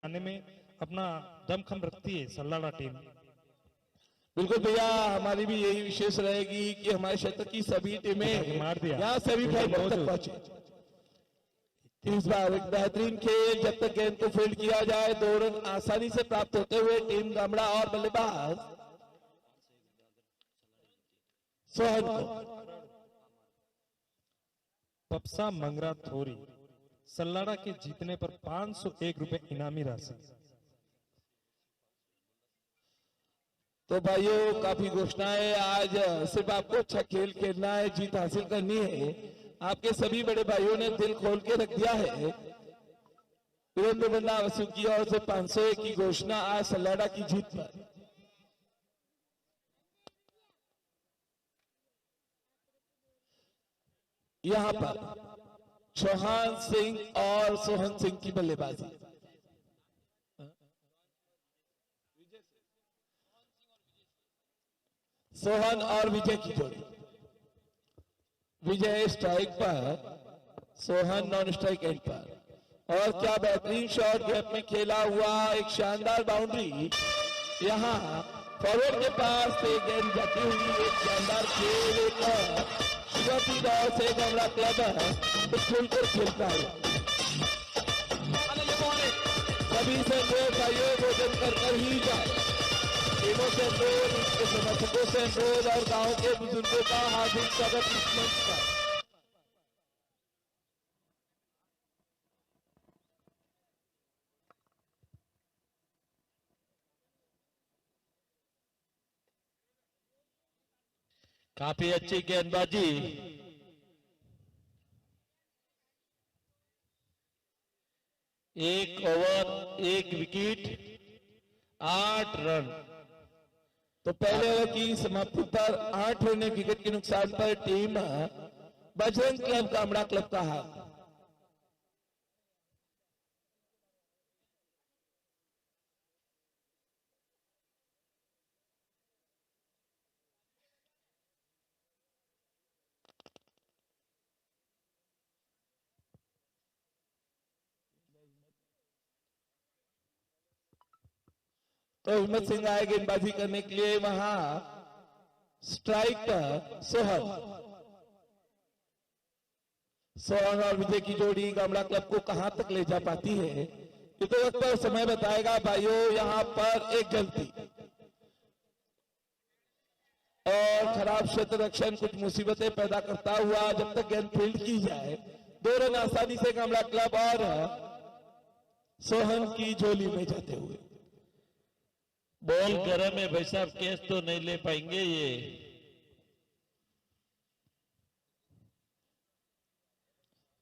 आने में अपना दमखम रखती है सल्लाड़ा टीम। बिल्कुल भैया, हमारी भी यही विशेष रहेगी कि हमारे क्षेत्र की सभी टीमें मार दिया। यहाँ सेमीफाइनल तक पहुंचे। इस बार एक बेहतरीन खेल, जब तक गेंद को फील्ड किया जाए 2 रन आसानी से प्राप्त होते हुए टीम गामड़ा और बल्लेबाज सोहन को पप्सा मंगरा थोरी सल्लाड़ा के जीतने पर 501 रुपए इनामी राशि। तो भाइयों, काफी घोषणाएं। आज सिर्फ आपको अच्छा खेल खेलना है, जीत हासिल करनी है। आपके सभी बड़े भाइयों ने दिल खोल के रख दिया है। वीरेंद्र बंदा वसु की ओर से 501 की घोषणा आज सल्लाड़ा की जीत पर। यहां पर चौहान सिंह और सोहन सिंह की बल्लेबाजी। सोहन और विजय की जोड़ी। विजय स्ट्राइक पर, सोहन नॉन स्ट्राइक एंड पर। और क्या बेहतरीन शॉट गैप में खेला हुआ, एक शानदार बाउंड्री। यहां फॉरवर्ड के पास से गेंद जाती हुई एक शानदार खेल। एक शुरुआती दौर से गामड़ा क्लब खुलकर खेलता है। सभी से भाइयों भोजन कर ही जाए। टीमों से अनुरोध, इसके समर्थकों से अनुरोध और गांव के बुजुर्गों का हार्दिक स्वागत इस मंच पर। काफी अच्छी गेंदबाजी। एक ओवर 1 विकेट 8 रन। तो पहले ओवर की समाप्ति पर 8 रन विकेट के नुकसान पर team Bajrang club Gamda club का हार। तो हिम्मत सिंह आए गेंदबाजी करने के लिए। वहां स्ट्राइक पर सोहन और विजय की जोड़ी गामड़ा क्लब को कहां तक ले जा पाती है, ये तो वक्त और समय बताएगा भाइयों। यहां पर एक गलती और खराब क्षेत्र रक्षण कुछ मुसीबतें पैदा करता हुआ जब तक गेंद फील्ड की जाए 2 रन आसानी से गामड़ा क्लब और सोहन की झोली में जाते हुए। बॉल गर्म है भाई साहब, कैच तो नहीं ले पाएंगे ये।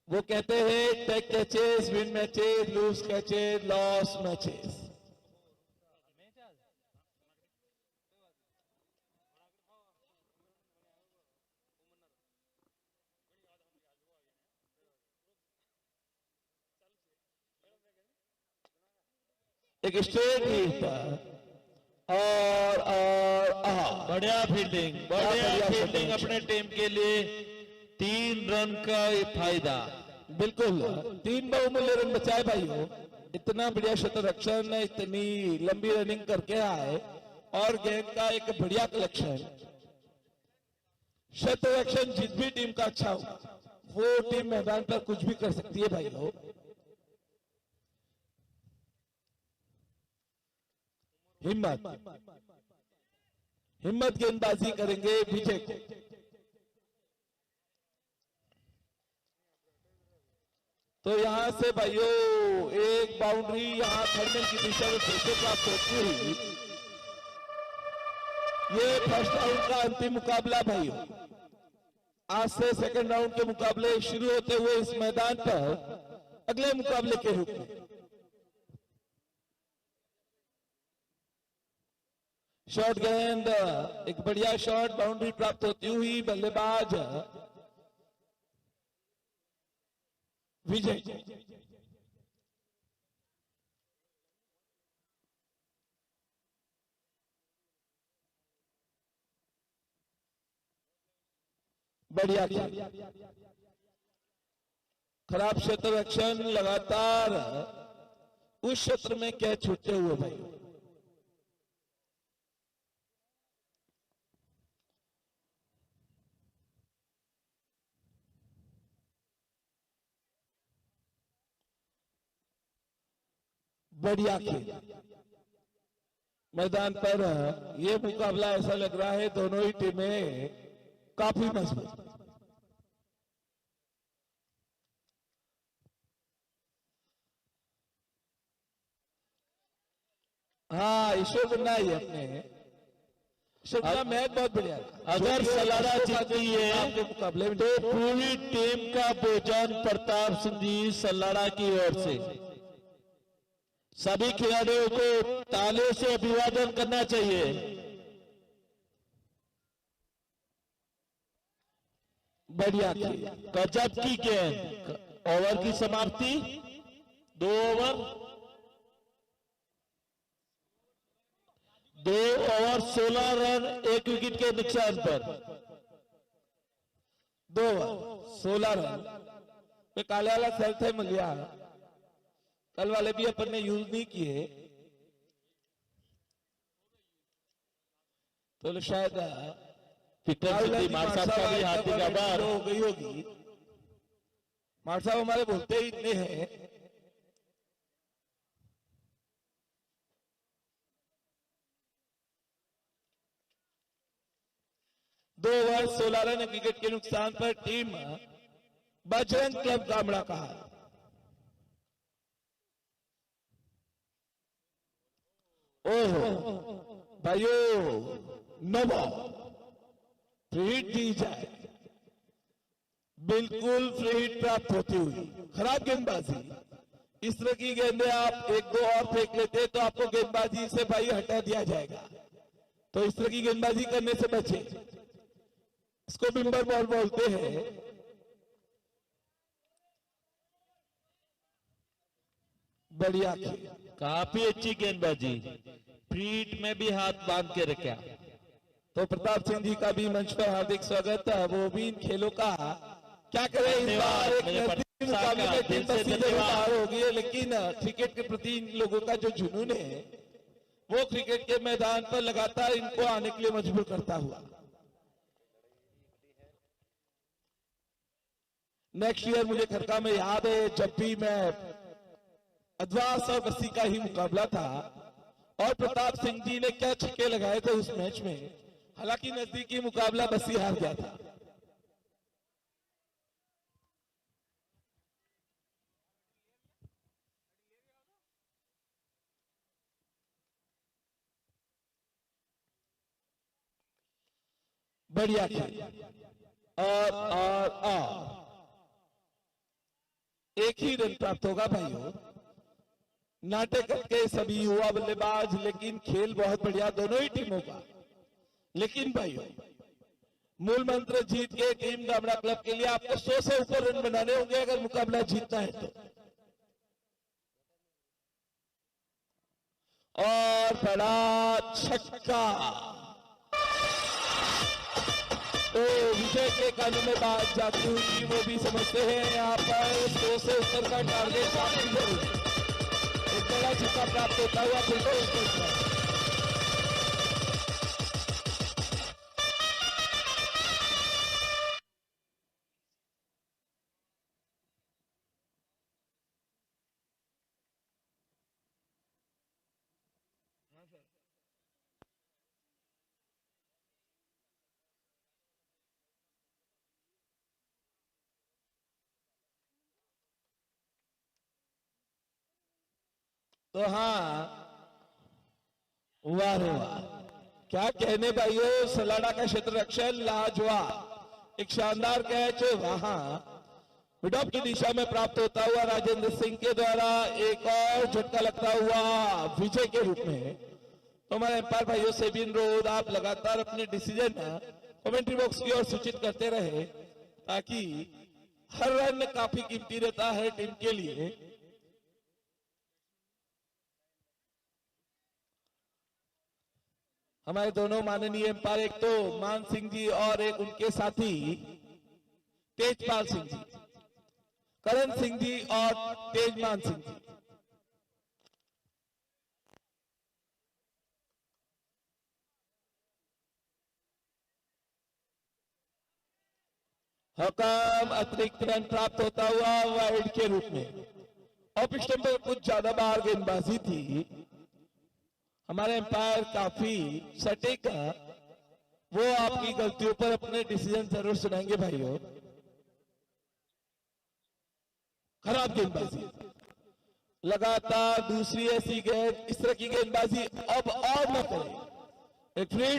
वो कहते हैं take catches win matches, lose catches loss matches. एक स्ट्रेट हिट और बढ़िया फील्डिंग, बढ़िया फील्डिंग अपने टीम के लिए। 3 रन का ये फायदा। बिल्कुल 3 बहुमूल्य रन बचाए भाइयों। इतना बढ़िया क्षेत्र रक्षण, इतनी लंबी रनिंग करके आए और गेंद का एक बढ़िया कलेक्शन। क्षेत्र रक्षण जिस भी टीम का अच्छा हो वो टीम मैदान पर कुछ भी कर सकती है भाइयों। हिम्मत गेंदबाजी करेंगे विजय को। तो यहां से भाइयों एक बाउंड्री यहां थर्मल की दिशा में फिर से प्राप्त होती हुई। ये फर्स्ट राउंड का अंतिम मुकाबला भाइयों। आज से सेकंड राउंड के मुकाबले शुरू होते हुए इस मैदान पर अगले मुकाबले के रूप में शॉट गेंद, एक बढ़िया शॉट, बाउंड्री प्राप्त होती हुई बल्लेबाज विजय। बढ़िया खराब क्षेत्र रक्षण, लगातार उस क्षेत्र में कैच छूटते हुए भाई। बढ़िया खेल मैदान पर ये मुकाबला ऐसा लग रहा है दोनों ही टीमें काफी मजबूत। हाँ ईश्वर बनना ही अपने ईश्वर मैच बहुत बढ़िया है। अगर सलारा जीतती है आपके मुकाबले में तो पूरी टीम का भोजन प्रताप सिंह जी सलारा की ओर से सभी खिलाड़ियों को तालियों से अभिवादन करना चाहिए। बढ़िया खेल। गजब की गेंद। ओवर की समाप्ति 2 ओवर 16 रन 1 विकेट के नुकसान पर 2 ओवर 16 रन पे काले वाला सेल्फ है मलिया। कल वाले भी अपन ने यूज नहीं किए तो शायद विक्रम सिद्धि मार साहब का भी हार्दिक आभार। हो गई होगी। मार साहब हमारे बोलते ही इतने हैं। दो ओवर 16 रन विकेट के नुकसान पर टीम बजरंग क्लब गामड़ा का हार। ओहो भाइयों नवा फ्री हिट दी जाए। बिल्कुल फ्री हिट प्राप्त होती हुई खराब गेंदबाजी। इस तरह की गेंदें आप 1-2 और फेंक लेते तो आपको गेंदबाजी से भाई हटा दिया जाएगा। तो इस तरह की गेंदबाजी करने से बचे। इसको बिम्बर बॉल बोलते हैं। बढ़िया खेल। काफी अच्छी गेंदबाजी। फ्रीट में भी हाथ बांध के रखा। तो प्रताप सिंह जी का भी मंच पर हार्दिक स्वागत है। वो भी इन खेलों का क्या करें इस बार एक नजदीकी मुकाबले में टीम बस सीधे बाहर हो गई है, लेकिन क्रिकेट के प्रति इन लोगों का जो जुनून है वो क्रिकेट के मैदान पर लगातार इनको आने के लिए मजबूर करता हुआ। नेक्स्ट ईयर मुझे खरका में याद है जब भी मैं अद्वास और बस्सी का ही मुकाबला था और प्रताप सिंह जी ने क्या छक्के लगाए थे उस मैच में। हालांकि नजदीकी मुकाबला बस्सी हार गया था। बढ़िया खेल। और एक ही रन प्राप्त होगा भाइयों। नाटक करके सभी युवा बल्लेबाज, लेकिन खेल बहुत बढ़िया दोनों ही टीमों का। लेकिन भाइयों मूल मंत्र जीत के टीम गामड़ा क्लब के लिए आपको 100 से ऊपर रन बनाने होंगे अगर मुकाबला जीतना है तो। और बड़ा छक्का। तो विजय के कानों में बात जाती हुई वो भी समझते हैं यहाँ पर 100 से ऊपर का टारगेट काफी जरूरी। एक बड़ा छक्का प्राप्त होता हुआ फिर तो ऊपर। तो हाँ वाह रे वाह, क्या कहने भाइयों। सलाडा का क्षेत्र रक्षण लाजवाब। एक शानदार कैच वहां मिड ऑफ की दिशा में प्राप्त होता हुआ राजेंद्र सिंह के द्वारा एक और झटका लगता हुआ विजय के रूप में। तो हमारे एम्पायर भाइयों से भी अनुरोध, आप लगातार अपने डिसीजन कमेंट्री बॉक्स की ओर सूचित करते रहे ताकि हर रन काफी कीमती रहता है टीम के लिए। हमारे दोनों माननीय एम्पायर, एक तो मान सिंह जी और एक उनके साथी तेजपाल सिंह जी, करण सिंह जी और तेजमान सिंह जी। हकाम अतिरिक्त रन प्राप्त होता हुआ वाइड के रूप में। ऑफ स्टंप पर कुछ ज्यादा बार गेंदबाजी थी, हमारे एम्पायर काफी सटीक है, वो आपकी गलतियों पर अपने डिसीजन जरूर सुनाएंगे भाइयों। खराब गेंदबाजी, लगातार दूसरी ऐसी गेंद, इस तरह की गेंदबाजी अब और न करें। एक फ्री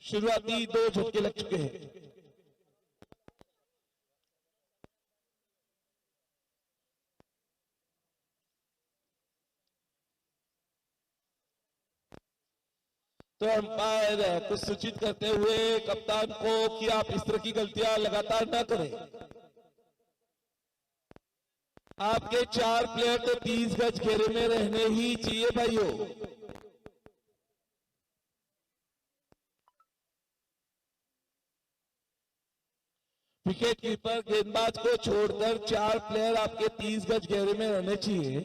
शुरुआती 2 झटके लग चुके हैं। तो अंपायर कुछ सूचित करते हुए कप्तान को कि आप इस तरह की गलतियां लगातार न करें। आपके 4 प्लेयर तो 30 गज घेरे में रहने ही चाहिए भाइयों। विकेट कीपर गेंदबाज को छोड़कर 4 प्लेयर आपके 30 गज घेरे में रहने चाहिए।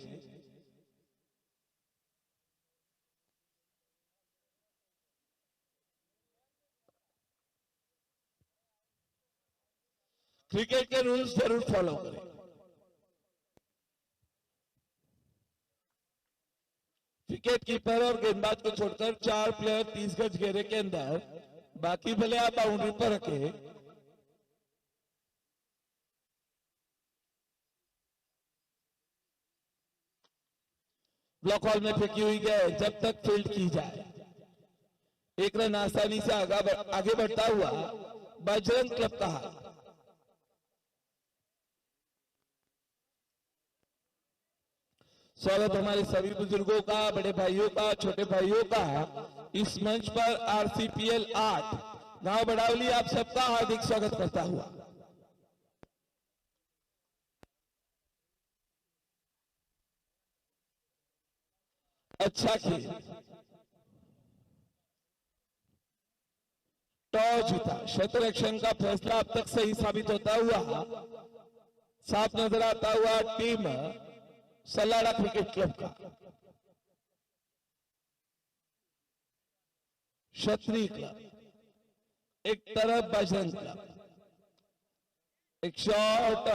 क्रिकेट के रूल्स जरूर फॉलो करें। विकेट कीपर और गेंदबाज को छोड़कर 4 प्लेयर 30 गज घेरे के अंदर, बाकी भले आप बाउंड्री पर रखें। ब्लॉक हॉल में फेंकी हुई गेंद जब तक फील्ड की जाए, एक रन आसानी से आगे बढ़ता हुआ बजरंग क्लब का हाथ। स्वागत हमारे सभी बुजुर्गों का, बड़े भाइयों का, छोटे भाइयों का इस मंच पर। आरसीपीएल 8 गांव बड़ावली आप सबका हार्दिक स्वागत करता हुआ। अच्छा खेल, टॉस जीता, शतरक्षण का फैसला अब तक सही साबित होता हुआ साफ नजर आता हुआ टीम सल्लाड़ा क्रिकेट क्लब का। क्षत्रिय क्लब एक तरफ, बजरंग क्लब। एक शॉट,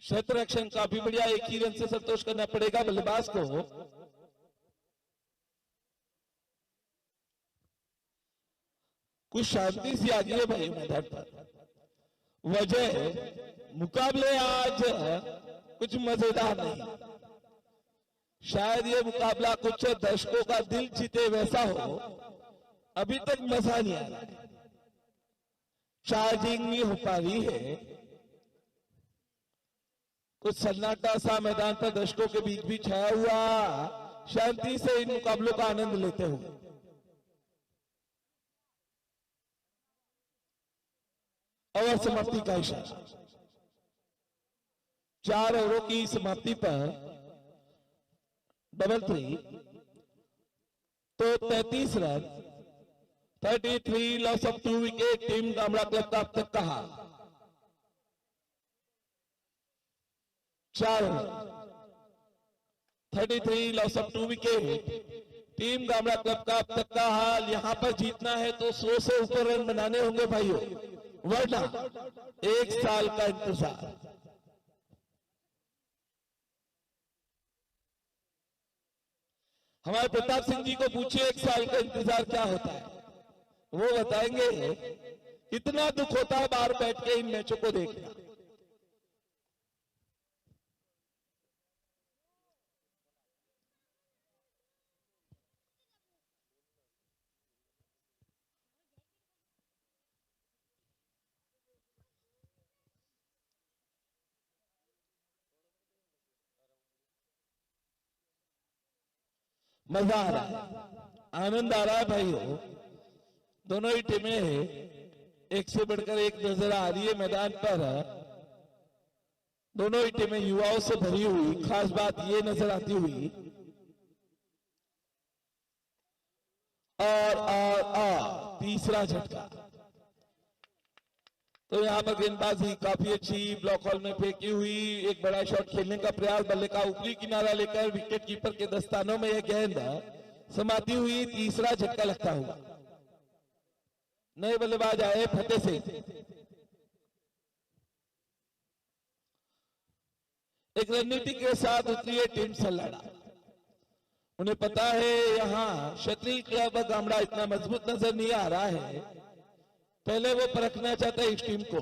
शतरक्षण काफी बढ़िया, एक ही रन से संतोष करना पड़ेगा बल्लेबाज को। कुछ शांति सी आ गई है भाई मैदान पर। वजह मुकाबले आज कुछ मजेदार नहीं। शायद ये मुकाबला कुछ दर्शकों का दिल जीते वैसा हो, अभी तक मजा नहीं आ रहा है, चार्जिंग नहीं हो पा रही है। कुछ सन्नाटा सा मैदान पर दर्शकों के बीच भी छाया हुआ, शांति से इन मुकाबलों का आनंद लेते हुए। और समाप्ति का इशारा, 4 ओवरों की समाप्ति पर डबल 3 तो 33 run, 33 loss of 2 wicket, team Gamda club का अब तक का हाल। 4 33 loss of 2 wicket, team Gamda club का अब तक का हाल। यहां पर जीतना है तो 100 से ऊपर रन बनाने होंगे भाइयों, वरना 1 साल का इंतजार। हमारे प्रताप सिंह जी को पूछिए 1 साल का इंतजार क्या होता है, वो बताएंगे। कितना दुख होता है बाहर बैठ के इन मैचों को देखना। मजा आ रहा है, आनंद आ रहा है भाइयों। दोनों ही टीमें एक से बढ़कर एक नजर आ रही है मैदान पर। दोनों ही टीमें युवाओं से भरी हुई, खास बात ये नजर आती हुई। और तीसरा झटका, तो यहां पर गेंदबाजी काफी अच्छी, ब्लॉक हॉल में फेंकी हुई, एक बड़ा शॉट खेलने का प्रयास, बल्ले का ऊपरी किनारा लेकर विकेट कीपर के दस्तानों में यह गेंद समाती हुई। तीसरा झटका लगता हुआ, नए बल्लेबाज आए फतेह सिंह। एक रणनीति के साथ उतरी है टीम सल्लाड़ा। उन्हें पता है यहां क्षत्रिय क्लब गामड़ा इतना मजबूत नजर नहीं आ रहा है, पहले वो परखना चाहता है इस टीम को।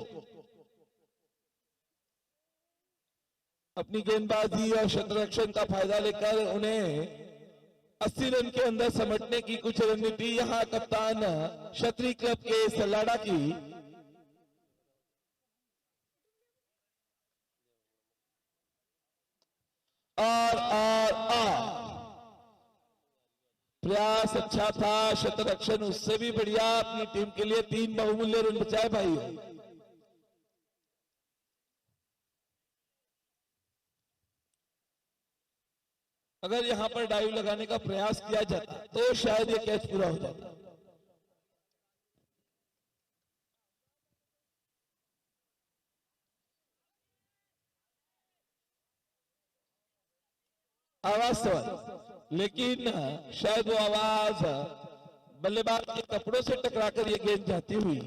अपनी गेंदबाजी और शतरक्षण का फायदा लेकर उन्हें 80 रन के अंदर समेटने की कुछ रणनीति यहां कप्तान क्षत्रिय क्लब के सल्लाड़ा की। और प्रयास अच्छा था, शतरक्षण उससे भी बढ़िया। अपनी टीम के लिए 3 बहुमूल्य रन बचाए भाई। अगर यहां पर डाइव लगाने का प्रयास किया जाता तो शायद ये कैच पूरा हो जाता। आवाज सवाल, लेकिन शायद वो आवाज बल्लेबाज के कपड़ों से टकराकर ये गेंद जाती हुई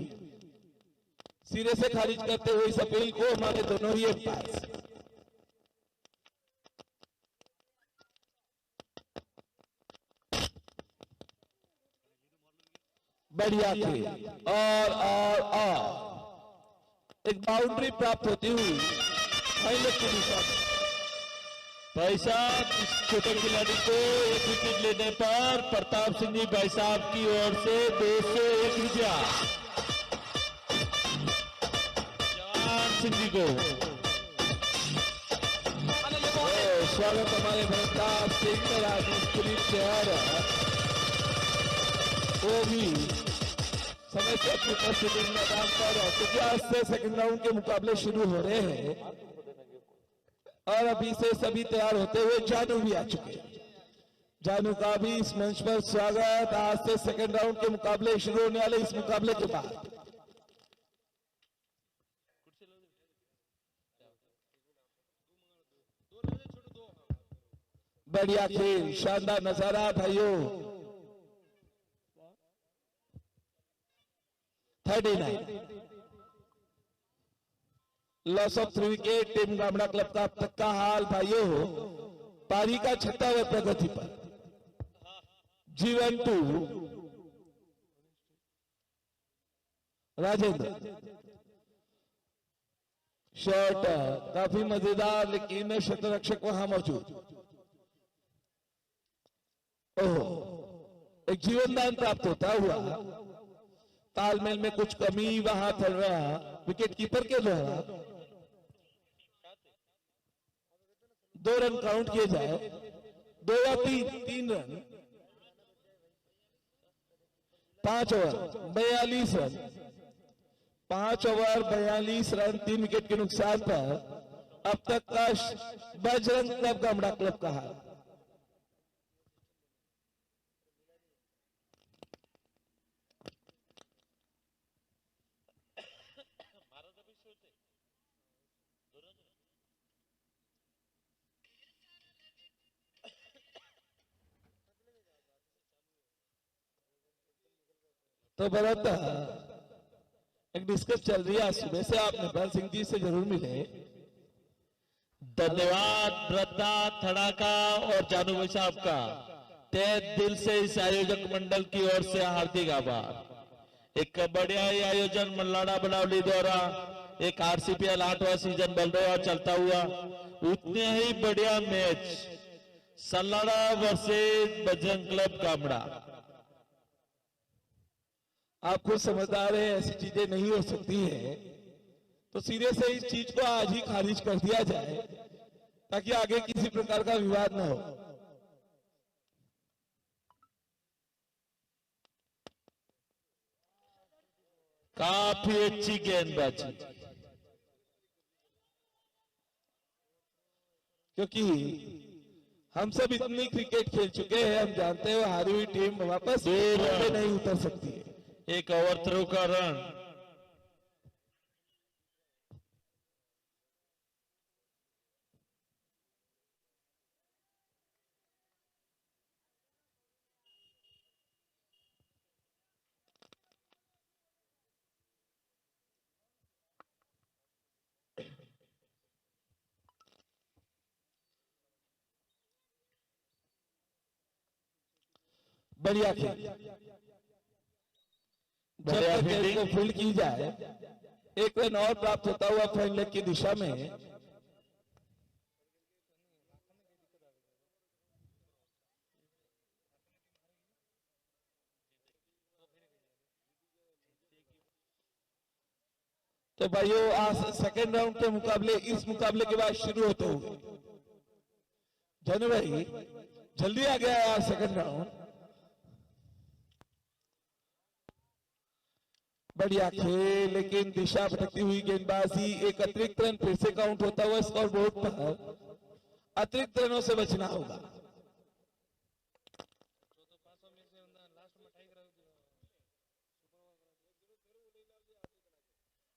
सिरे से खारिज करते हुए इस अपील को हमारे दोनों ही अंपायर। बढ़िया खेल और एक बाउंड्री प्राप्त होती हुई भाई साहब, इस छोटे खिलाड़ी को 1 विकेट लेने पर प्रताप सिंह जी भाई साहब की ओर से 201 रुपया जवान सिंह जी को। स्वागत हमारे प्रताप सिंह राजस्थानी शहर, वो भी समय से अपनी उपस्थिति मैदान पर। क्योंकि आज से सेकंड राउंड के मुकाबले शुरू हो रहे हैं और अभी से सभी तैयार होते हुए जानू भी आ चुके हैं। जानू का भी इस मंच पर स्वागत। आज से सेकंड राउंड के मुकाबले शुरू होने वाले इस मुकाबले के बाद बढ़िया खेल, शानदार नजारा भाइयों। 39 loss of 3 wicket, team Gamda club का अब तक का हाल भाइयों। पारी का 6वां प्रगति पर जीवन 2 राजेंद्र। शॉट काफी मजेदार, लेकिन शतरक्षक वहां मौजूद। ओहो, एक जीवन दान प्राप्त होता हुआ, तालमेल में कुछ कमी वहां चल रहा विकेट कीपर के द्वारा 2 रन काउंट किए जाए, 2 या 3 run, 5 over 42 run, 5 over 42 run, 3 wicket के नुकसान पर अब तक का बजरंग क्लब गामड़ा क्लब का हाल। तो भरत, एक डिस्कस चल रही है आज सुबह से, आप नेपाल सिंह जी से जरूर मिले। धन्यवाद ब्रता थड़ाका और जानू भाई साहब का तहे दिल से इस आयोजक मंडल की ओर से हार्दिक आभार। एक बढ़िया ही आयोजन मल्लाड़ा बनावली द्वारा एक आरसीपीएल 8वां सीजन बल रहा चलता हुआ, उतने ही बढ़िया match Sallada versus Bajrang club Gamda. आप खुद समझदार है, ऐसी चीजें नहीं हो सकती है, तो सीधे से इस चीज को आज ही खारिज कर दिया जाए ताकि आगे किसी प्रकार का विवाद न हो। काफी अच्छी गेंदबाजी, क्योंकि हम सब इतनी क्रिकेट खेल चुके हैं, हम जानते हैं हारी हुई टीम वापस पे नहीं उतर सकती है। एक ओवर थ्रो का रन, बढ़िया खेल, जब तक गेंद को फील्ड की जाए, 1 रन और प्राप्त होता हुआ फाइन लेग की दिशा में। तो भाइयों, आज सेकेंड राउंड के मुकाबले इस मुकाबले के बाद शुरू होते हुए जनवरी जल्दी आ गया है। आज सेकेंड राउंड बढ़िया खेल, लेकिन दिशा भटकती हुई गेंदबाजी, एक अतिरिक्त रन फिर से काउंट होता हुआ स्कोर बोर्ड पर। अतिरिक्त रनों से बचना होगा।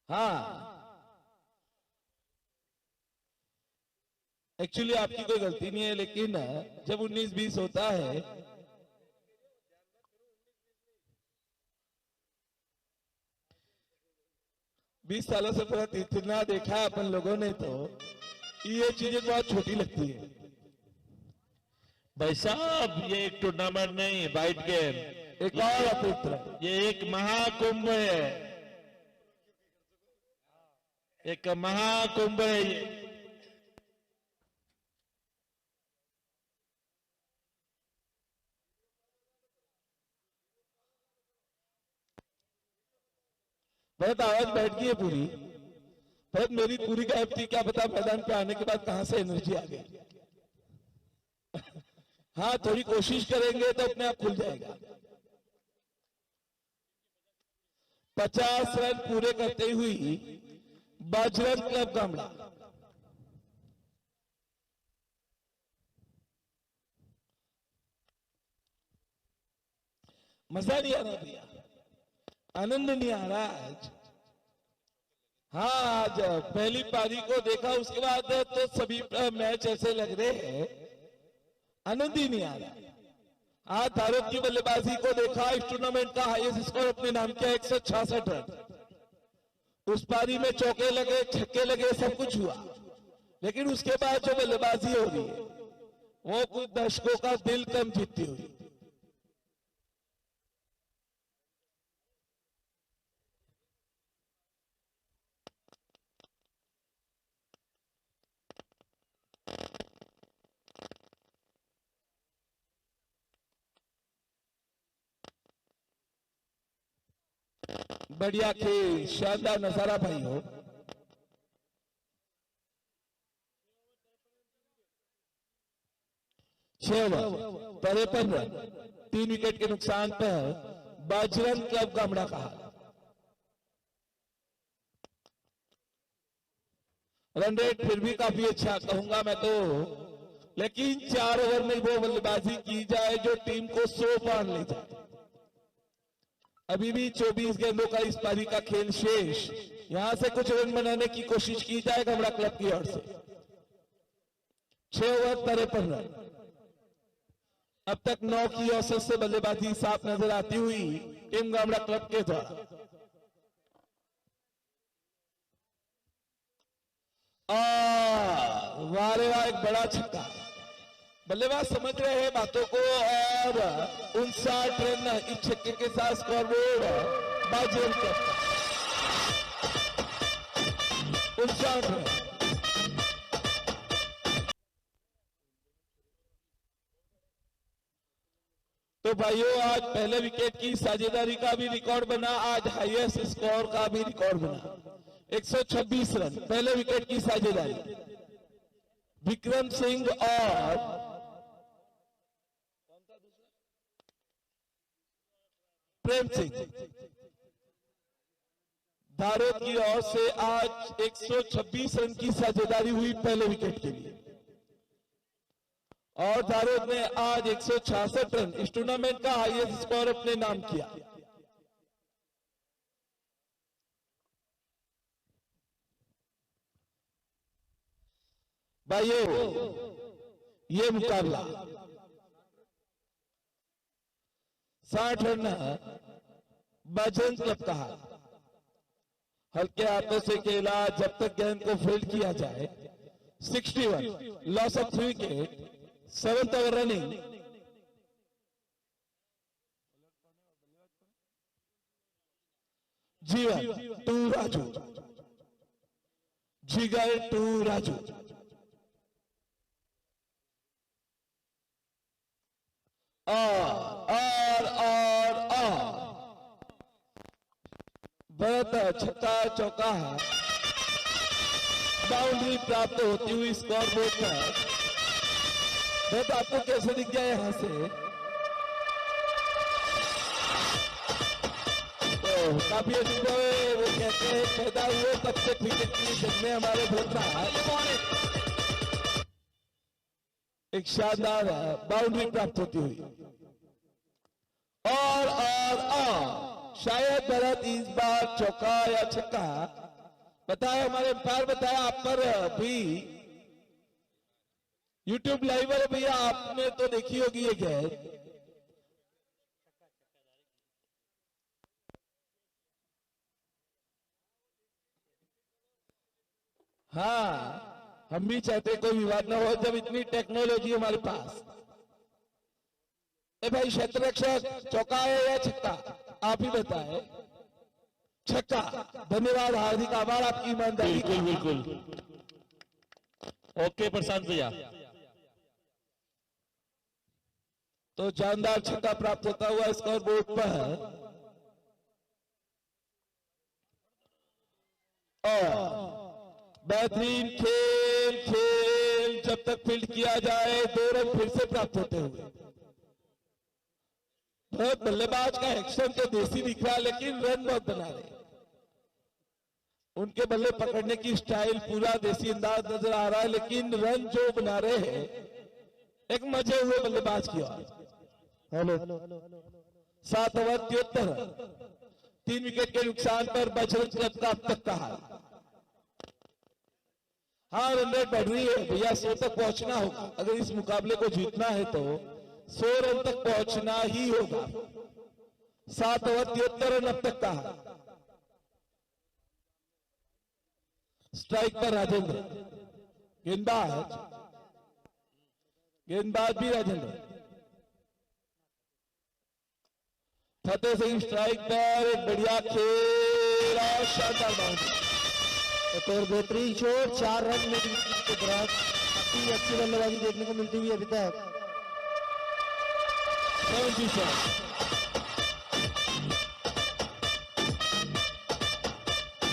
हाँ, एक्चुअली आपकी कोई गलती नहीं है, लेकिन जब 19-20 होता है, बीस सालों से पूरा इतना देखा है अपन लोगों ने, तो ये चीजें बहुत छोटी लगती है। भाई साहब ये एक टूर्नामेंट नहीं, वाइट गेम, एक और अतिरिक्त रन, ये एक महाकुंभ है, एक महाकुंभ है ये। बहुत आवाज बैठ गई है पूरी, बहुत मेरी पूरी गायब थी, क्या पता मैदान पे आने के बाद कहां से एनर्जी आ गई। हाँ, थोड़ी कोशिश करेंगे तो अपने आप खुल जाएगा। 50 रन पूरे करते हुई बजरंग क्लब गामड़ा मजा नहीं आ रहा भैया, आनंद नहीं आ रहा आज। हाँ, आज पहली पारी को देखा, उसके बाद तो सभी मैच ऐसे लग रहे हैं, आनंद ही नहीं आ रहा। आज भारत की बल्लेबाजी को देखा, इस टूर्नामेंट का हाईएस्ट स्कोर अपने नाम किया 166 रन। उस पारी में चौके लगे, छक्के लगे, सब कुछ हुआ, लेकिन उसके बाद जो बल्लेबाजी हो रही है वो कुछ दर्शकों का दिल कम जीतती हुई। बढ़िया खेल, शानदार नजारा भाइयों। छह ओवर 53 रन, 3 विकेट के नुकसान पर बजरंग क्लब गामड़ा का हाल। रन रेट फिर भी काफी अच्छा कहूंगा मैं तो, लेकिन 4 ओवर में वो बल्लेबाजी की जाए जो टीम को 100 पार ले जाए। अभी भी 24 गेंदों का इस पारी का खेल शेष, यहां से कुछ रन बनाने की कोशिश की जाए गामड़ा क्लब की ओर से। 6 ओवर 53 रन, अब तक 9 की औसत से बल्लेबाजी साफ नजर आती हुई टीम गामड़ा क्लब के द्वारा। वारे वाह, एक बड़ा छक्का। बल्लेबाज समझ रहे हैं बातों को और 59 रन इस छक्के के साथ स्कोरबोर्ड बजरंग क्लब का 59 रन। तो भाइयों, आज पहले विकेट की साझेदारी का भी रिकॉर्ड बना, आज हाईएस्ट स्कोर का भी रिकॉर्ड बना। 126 रन, पहले विकेट की साझेदारी विक्रम सिंह और प्रेम सिंह धारोद की ओर से आज 126 रन की साझेदारी हुई पहले विकेट के लिए, और धारोद ने आज 166 रन इस टूर्नामेंट का हाईएस्ट स्कोर अपने नाम किया। भाइयों, ये मुकाबला 60 रन बजरंग क्लब का हाल। हल्के हाथों से खेला, जब तक गेंद को फील्ड किया जाए। 61 loss of 3 wicket, 7th over running. जीवन टू राजू, जिगर टू राजू। बहुत छक्का चौका है, बाउंड्री प्राप्त होती हुई स्कोरबोर्ड पर। बहुत आपको कैसे दिख गया यहां से? तो काफी अच्छी वो कहते हैं पैदा हुए तब से क्रिकेट की जग में हमारे बहुत एक शानदार बाउंड्री प्राप्त होती हुई। और शायद भरत इस बार चौका या छक्का बताया, हमारे अंपायर बताया। आप पर भी YouTube लाइव वाले भैया आपने तो देखी होगी ये गेंद। हाँ, हम भी चाहते कोई विवाद ना हो जब इतनी टेक्नोलॉजी हमारे पास। ए भाई क्षेत्र रक्षक, चौका है या छक्का? आप ही बताए। छक्का। धन्यवाद, हार्दिक आभार आपकी ईमानदारी। बिल्कुल बिल्कुल, ओके प्रशांत भैया। तो शानदार छक्का प्राप्त होता हुआ स्कोर बोर्ड पर। और बेहतरीन खेल जब तक फील्ड किया जाए, 2 रन फिर से प्राप्त होते हुए। बहुत बल्लेबाज का एक्शन तो देसी दिख रहा है, लेकिन रन बहुत बना रहे। उनके बल्ले पकड़ने की स्टाइल पूरा देसी अंदाज नजर आ रहा है, लेकिन रन जो बना रहे हैं एक मजे हुए बल्लेबाज की ओर। हेलो 7 ओवर 73 रन, 3 विकेट के नुकसान पर बजरंग क्लब का अब तक का हाल। हाँ, रन रेट बढ़ रही है भैया, 100 तक पहुंचना होगा। अगर इस मुकाबले को जीतना है तो 100 रन तक पहुंचना ही होगा। 7 ओवर 73 रन अब तक का हाल। स्ट्राइक पर राजेंद्र, गेंदबाज भी राजेंद्र। फतेह सिंह स्ट्राइक पर, एक बढ़िया खेल और शानदार बाउंड्री। एक और बेहतरीन शॉट, 4 रन में के दौरान काफी अच्छी बल्लेबाजी देखने को मिलती हुई अभी तक। 77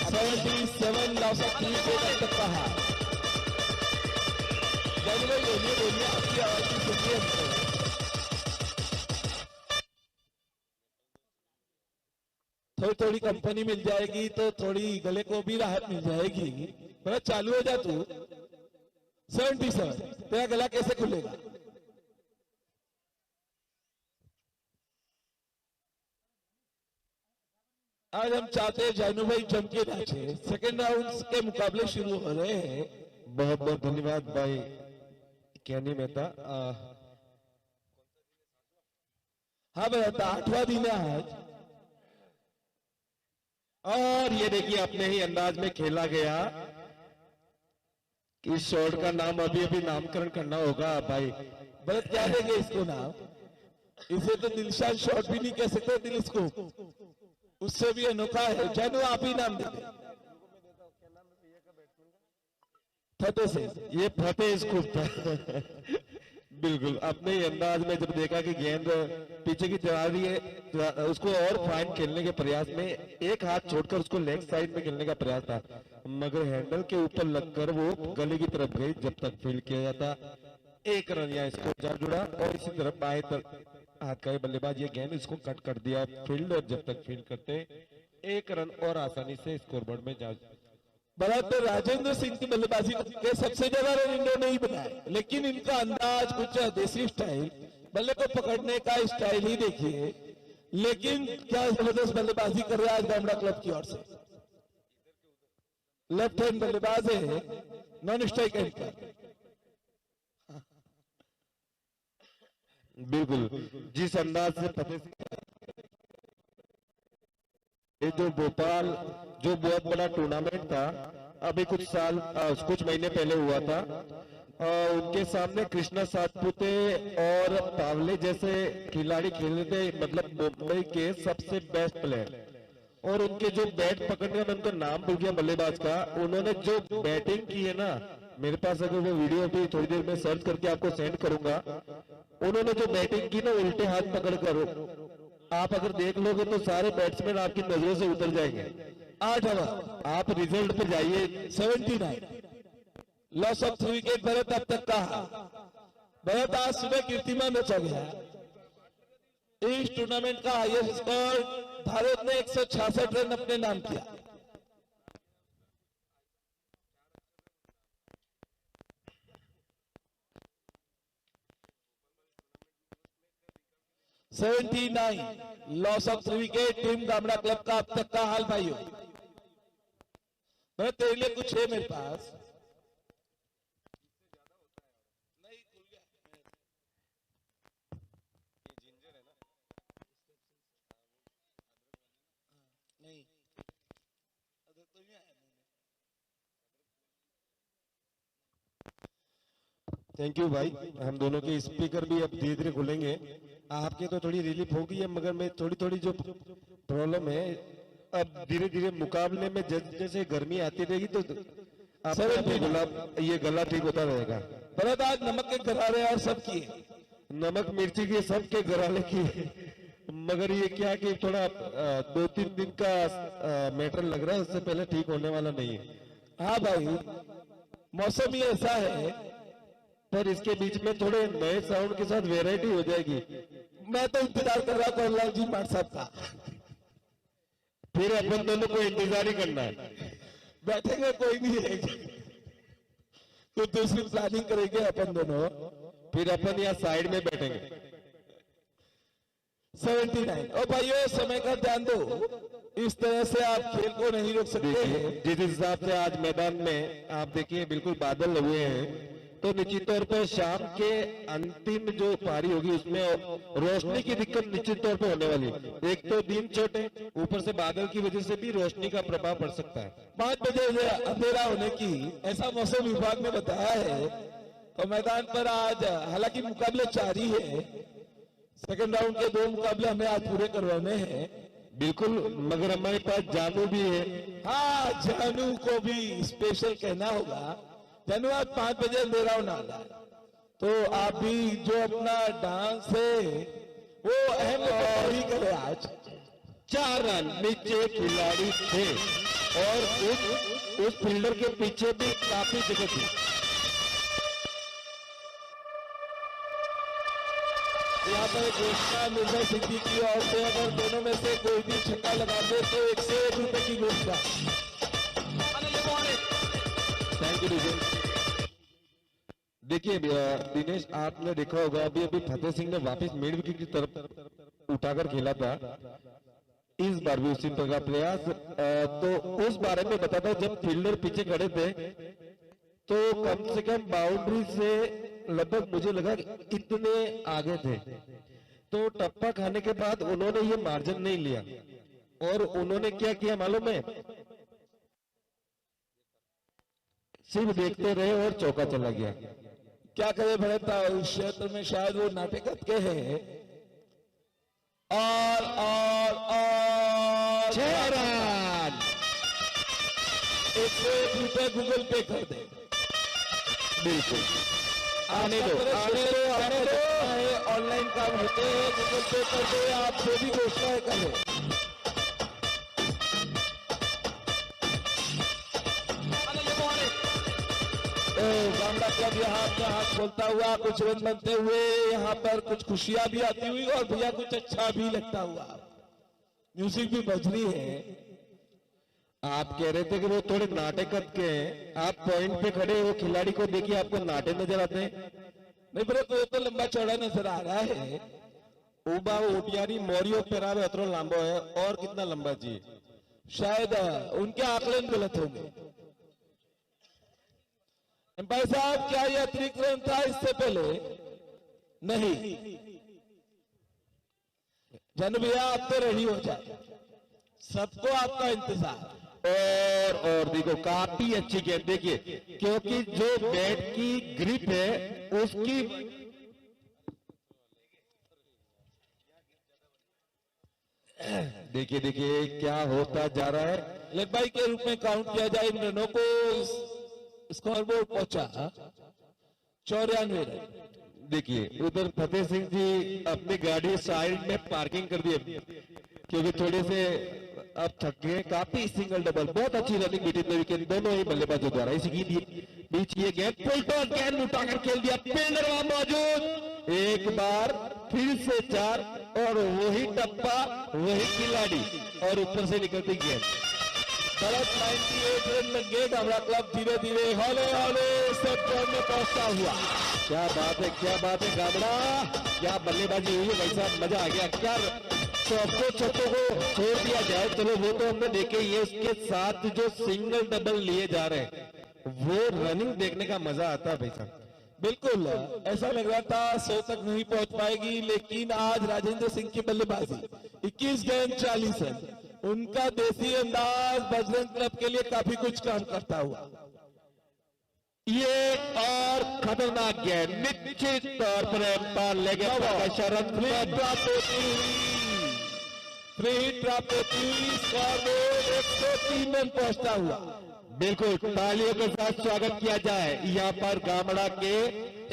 77 लॉस ऑफ 3 विकेट तक कहा। बोलिए आपकी आवाज की सुनिए हमको। थोड़ी थोड़ी कंपनी मिल जाएगी तो थोड़ी गले को भी राहत मिल जाएगी। बड़ा चालू हो जा तू। 77 तेरा गला कैसे खुलेगा? आज हम चाहते हैं जानू भाई जम के नाचे। सेकेंड राउंड के मुकाबले शुरू हो रहे हैं। बहुत बहुत धन्यवाद भाई ज्ञानी मेहता। हाँ भैया 8वां दिन है आज। और ये देखिए अपने ही अंदाज में खेला गया। इस शॉट का नाम अभी अभी नामकरण करना होगा भाई। भरत क्या देंगे इसको नाम? इसे तो दिलशान शॉट भी नहीं कह सकते, दिल इसको उससे भी अनोखा है। जानू आप ही नाम देंगे। फतेह से ये फतेह स्कूप था। बिल्कुल अपने ही अंदाज में जब देखा कि गेंद पीछे की जा रही है, उसको और फाइन खेलने के प्रयास में एक हाथ छोड़कर उसको लेग साइड में खेलने का प्रयास था, मगर हैंडल के ऊपर लगकर वो गले की तरफ गई। जब तक फील्ड किया जाता 1 रन यहाँ स्कोर जा जुड़ा। और इसी तरफ बाएं हाथ का बल्लेबाज ये गेंद इसको कट कर दिया फील्ड। और जब तक फील्ड करते 1 रन और आसानी से स्कोरबोर्ड में जा। बराबर राजेंद्र सिंह की बल्लेबाजी के सबसे ज्यादा रन इन्होंने ही बनाए, लेकिन इनका अंदाज कुछ देसी स्टाइल, बल्ले को पकड़ने का स्टाइल ही देखिए। लेकिन क्या जबरदस्त बल्लेबाजी कर रहे हैं आज गामड़ा क्लब की ओर से। लेफ्ट हैंड बल्लेबाज है, नॉन स्ट्राइक एंड पर। बिल्कुल जिस अंदाज से फतेह ये जो भोपाल जो बहुत बड़ा टूर्नामेंट था अभी कुछ महीने पहले हुआ था, उनके सामने कृष्णा सातपुते और पावले जैसे खिलाड़ी खेल रहे थे, मतलब मुंबई के सबसे बेस्ट प्लेयर। और उनके जो बैट पकड़ने का, मैं उनका नाम भूल गया बल्लेबाज का, उन्होंने जो बैटिंग की है ना, मेरे पास अगर वो वीडियो भी थोड़ी देर में सर्च करके आपको सेंड करूंगा। उन्होंने जो बैटिंग की ना उल्टे हाथ पकड़ कर, आप अगर देख लोगे तो सारे बैट्समैन आपकी नजरों से उतर जाएंगे। 8 ओवर आप रिजल्ट पे जाइए। 79 लॉस ऑफ 3 विकेट भरत अब तक का। भरत आज सुबह कीर्तिमान रचा गया। इस टूर्नामेंट का हाईएस्ट स्कोर भारत ने 166 रन अपने नाम किया। Loss of 3 wicket team Gamda club का अब तक का हाल भाइयों। मैं तेरे लिए कुछ है मेरे पास। थैंक यू भाई। हम दोनों के स्पीकर भी अब धीरे धीरे खुलेंगे। आपके तो थोड़ी रिलीफ हो गई है, मगर मैं थोड़ी जो प्रॉब्लम है, अब धीरे धीरे मुकाबले में जैसे गर्मी आती रहेगी तो ये गला ठीक होता रहेगा। भरत आज नमक के गरारे और सब किए, नमक मिर्ची के सब के गराले की, मगर ये क्या कि थोड़ा 2-3 दिन का मैटर लग रहा है, उससे पहले ठीक होने वाला नहीं है। हाँ भाई मौसम ही ऐसा है, पर इसके बीच में थोड़े नए साउंड के साथ वैरायटी हो जाएगी। मैं तो इंतजार कर रहा कौरलाल जी माट साहब का। फिर अपन दोनों को इंतजार ही करना है। बैठेंगे कोई नहीं है तो दूसरी प्लानिंग करेंगे अपन दोनों, फिर अपन यहाँ साइड में बैठेंगे। 79 और भाइयों समय का ध्यान दो, इस तरह से आप खेल को नहीं रोक सकते हैं। जिस हिसाब से आज मैदान में आप देखिए बिल्कुल बादल हुए हैं, तो निश्चित तौर पर शाम के अंतिम जो पारी होगी उसमें रोशनी की दिक्कत निश्चित तौर पर होने वाली है। एक तो दिन छोटे, ऊपर से बादल की वजह से भी रोशनी का प्रभाव पड़ सकता है। 5 बजे अंधेरा होने की ऐसा मौसम विभाग ने बताया है। तो मैदान पर आज हालांकि मुकाबले 4 ही है, सेकंड राउंड के 2 मुकाबले हमें आज पूरे करवाने हैं। बिल्कुल, मगर हमारे पास जानू भी है। हाँ जानू को भी स्पेशल कहना होगा। जानू आज 5 बजे अंधेरा होना है, तो आप भी जो अपना डांस है वो अहम ही करे। आज 4 रन नीचे खिलाड़ी थे। और उस फील्डर के पीछे भी काफी जगह थी। यहाँ पर एक घोषणा निर्भय सिद्धि की ओर से, अगर दोनों में से कोई भी छक्का लगा दे तो 101 रुपए की घोषणा। थैंक यू विजय। देखिए दिनेश, आपने देखा होगा अभी अभी फतेह सिंह ने वापस मिड विकेट की तरफ उठाकर खेला था। इस बार भी उसी तरह का प्रयास, तो उस बारे में बताता हूं, जब फील्डर पीछे खड़े थे तो कम से कम बाउंड्री से लगभग मुझे लगा इतने आगे थे, तो टप्पा खाने के बाद उन्होंने ये मार्जिन नहीं लिया और उन्होंने क्या किया मालूम है, सिर्फ देखते रहे और चौका चला गया। क्या करे भरत, इस क्षेत्र में शायद वो नाटक के हैं। और 6 रन, 101 रुपए गूगल पे कर दे। बिल्कुल आने दो, आने दो, आने दो। ऑनलाइन काम होते हैं, गूगल पे कर दो, आप जो भी घोषणाएं करें। गामड़ा क्लब यहाँ अपने हाथ खोलता हुआ, कुछ रन बनते हुए, यहाँ पर कुछ खुशियां भी आती हुई और भैया कुछ अच्छा भी लगता हुआ। म्यूजिक भी बज रही है। आप कह रहे थे कि वो थोड़े नाटक के हैं, आप पॉइंट पे खड़े हो, खिलाड़ी को देखिए आपको नाटे नजर आते हैं। नहीं बड़े तो लंबा चौड़ा नजर आ रहा है। उबा ओटियारी मोरियो पेरावे अतरो लांबो है, और कितना लंबा जी? शायद उनके आकलन गलत होंगे। भाई साहब, क्या ये अतिरिक्त रन था इससे पहले? नहीं। जन भैया आप तो रेडी हो जाए, सबको आपका इंतजार। और देखो काफी अच्छी गेंद, देखिए क्योंकि जो बैट की ग्रिप है उसकी देखिए देखिए क्या होता जा रहा है। लेग बाई के रूप में काउंट किया जाए इन रनों को। स्कोरबोर्ड पहुंचा 94 रन। देखिए उधर फतेह सिंह जी अपनी गाड़ी साइड में पार्किंग कर दी क्योंकि थोड़े से अब थक गए। काफी सिंगल डबल, बहुत अच्छी रनिंग बिटवीन द विकेट दोनों ही बल्लेबाजों द्वारा। इसी की बीच ये गेंद पुलटॉन गेंद उठाकर खेल दिया, फील्डर वहां मौजूद, एक बार फिर से 4 और वही टप्पा वही खिलाड़ी और ऊपर से निकलती गेंद। गलत 98 रन लग गए। गामड़ा क्लब धीरे धीरे हौले हौले सेंटर में पहुंचता हुआ। क्या बात है, क्या बात है गामड़ा, क्या बल्लेबाजी हुई है भाई साहब, मजा आ गया। क्या चौकों को छोड़ दिया जाए, चलो वो तो हमने देखे ही है, उसके साथ जो सिंगल डबल लिए जा रहे हैं वो रनिंग देखने का मजा आता है भाई साहब। बिल्कुल ऐसा लग रहा था 100 तक नहीं पहुंच पाएगी, लेकिन आज राजेंद्र सिंह की बल्लेबाजी 21 गेंद 40 रन, उनका देसी अंदाज बजरंग क्लब के लिए काफी कुछ काम करता हुआ। ये और खतरनाक गेंद निश्चित तौर पर एम्पायर लेग प्राप्त होती हुई स्कोरबोर्ड 103 रन पहुंचता हुआ। बिल्कुल तालियों के साथ स्वागत किया जाए यहाँ पर गामड़ा के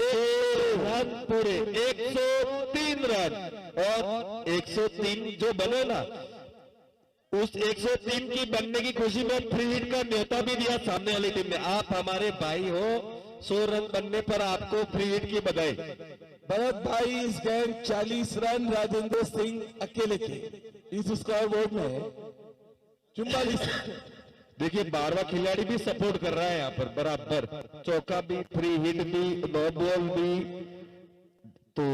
1 रन पूरे 103 रन, और 103 जो बने ना, उस 103 की बनने की खुशी में फ्री हिट का न्योता भी दिया सामने वाली टीम ने। आप हमारे भाई हो, 100 रन बनने पर आपको फ्री हिट की बधाई। भरत भाई, इस गेंद 40 रन राजेंद्र सिंह अकेले के इस स्कोर बोर्ड में 44। देखिए 12वां खिलाड़ी भी सपोर्ट कर रहा है यहाँ पर बराबर, चौका भी, फ्री हिट भी, नो बॉल भी, तो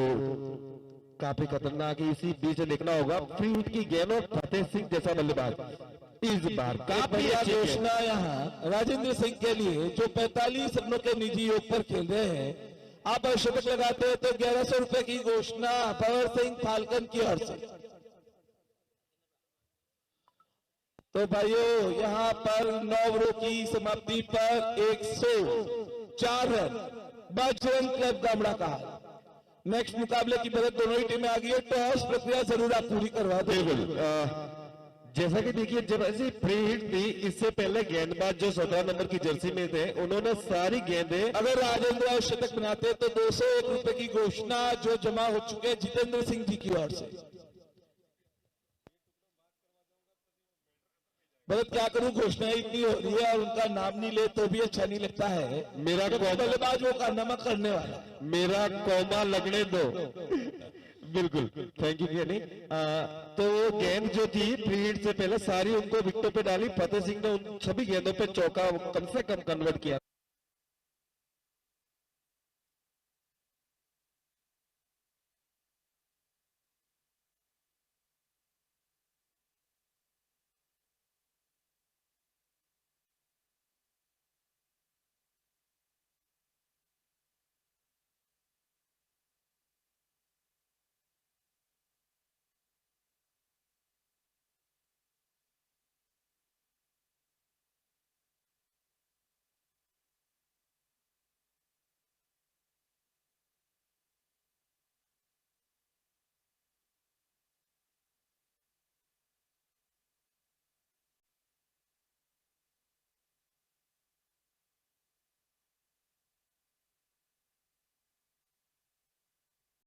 काफी खतरनाक है। इसी बीच देखना होगा फ्री हिट की गेंद और फतेह सिंह जैसा बल्लेबाज इस बार काफी अच्छी घोषणा यहाँ राजेंद्र सिंह के लिए, जो 45 रनों के निजी योग पर खेल रहे हैं। आप शतक लगाते हैं तो 1100 रुपए की घोषणा पवर सिंह फाल्कन की ओर से। तो भाइयों, यहाँ पर 9 ओवरों की समाप्ति पर 104 रन बजरंग क्लब गामड़ा का। नेक्स्ट मुकाबले की मदद दोनों ही टीमें आ गई है। टॉस प्रक्रिया जरूर आप पूरी करवा दें। जैसा कि देखिए जब ऐसी फ्री हिट थी, इससे पहले गेंदबाज जो 17 नंबर की जर्सी में थे, उन्होंने सारी गेंदें, अगर राजेंद्र शतक बनाते तो 201 रुपए की घोषणा जो जमा हो चुके जितेंद्र सिंह जी की ओर से। मतलब क्या करूं, घोषणाएं इतनी हो रही है और उनका नाम नहीं ले तो भी अच्छा नहीं लगता है। मेरा बल्लेबाज वो कारनामा करने वाला है। मेरा कौमा लगने दो। बिल्कुल, थैंक यू यानी तो वो गेंद जो थी प्री हिट से पहले सारी उनको विकेटों पे डाली, फतेह सिंह ने उन सभी गेंदों पे चौका कम से कम कन्वर्ट किया।